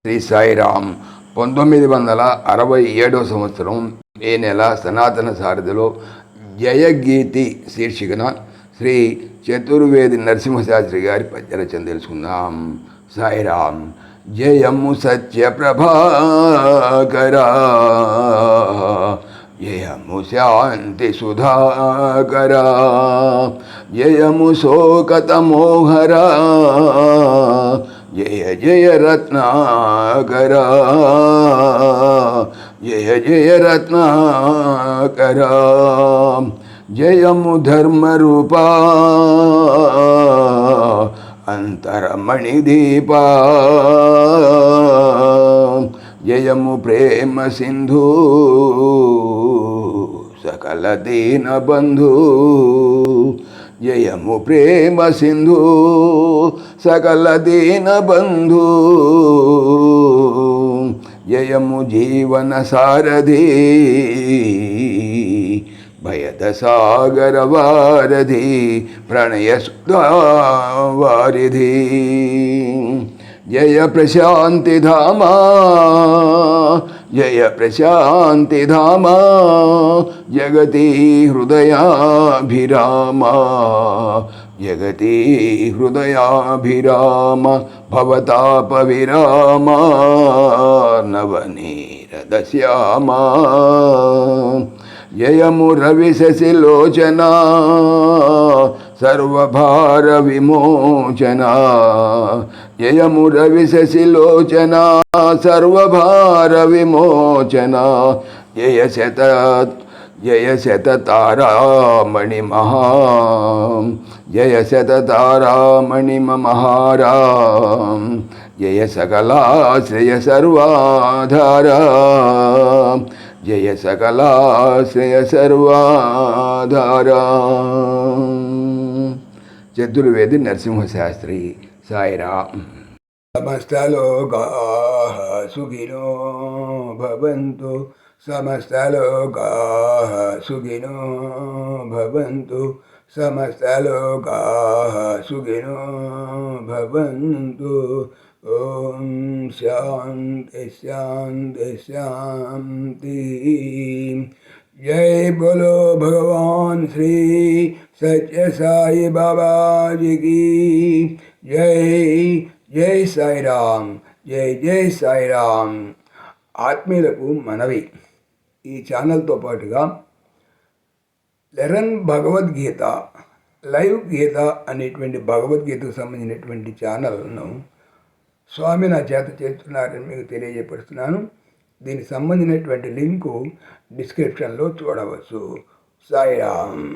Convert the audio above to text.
శ్రీ సాయిరామ్ 1967 సంవత్సరం ఈ నెల సనాతన సారథిలో జయగీతి శీర్షికన శ్రీ చతుర్వేది నరసింహశాస్త్రి గారి పద్యరచన తెలుసుకుందాం. సాయిరామ్. జయము సత్య ప్రభాకరా, జయము శాంతి సుధాకరా, జయము శోకతమోహరా, జయ జయ రత్నాకరా, జయ జయ రత్నాకరా, జయము ధర్మరూపా, అంతరమణి దీపా, జయము ప్రేమ సింధు, సకల దీన బంధు, జయము ప్రేమ సింధు, సకల దీన బంధు, జయము జీవన సారథి, భయద సాగర వారధి, ప్రణయ సుధావారిధి, జయ ప్రశాంతి ధామా, జయ ప్రశాంతి ధామా, జగతి హృదయాభిరామ, జగతి హృదయాభిరామ, భవతాప విరామ, నవనీరద శ్యామ, జయము రవి శశిలోచన, సర్వభార విమోచన, జయము రవి శశిలోచన, సర్వభార విమోచన, జయ శత తారామణి మహా, జయ శత తారామణి మహారా, జయ సకలాశ్రయ సర్వాధారా, జయ సకలాశ్రయ సర్వాధారా. చతుర్వేది నరసింహశాస్త్రి. సాయిరామ్. సమస్తలోకాః సుఖినో భవంతు, సమస్తలోకాః సుఖినో భవంతు, సమస్తలోకాః సుఖినో భవంతు. ఓం శాంతి శాంతి శాంతి. జై బోలో భగవాన్ శ్రీ సత్య సాయి బాబాజీకి జై. జై సాయిరామ్. జై జై సాయిరామ్. ఆత్మీయులకు మనవి, ఈ ఛానల్తో పాటుగా లెరన్ భగవద్గీత, లైవ్ గీత అనేటువంటి భగవద్గీతకు సంబంధించినటువంటి ఛానల్ను స్వామి నా చేత చేస్తున్నారని మీకు తెలియజేపడుతున్నాను. దీనికి సంబంధించినటువంటి లింకు డిస్క్రిప్షన్లో చూడవచ్చు. సాయిరామ్.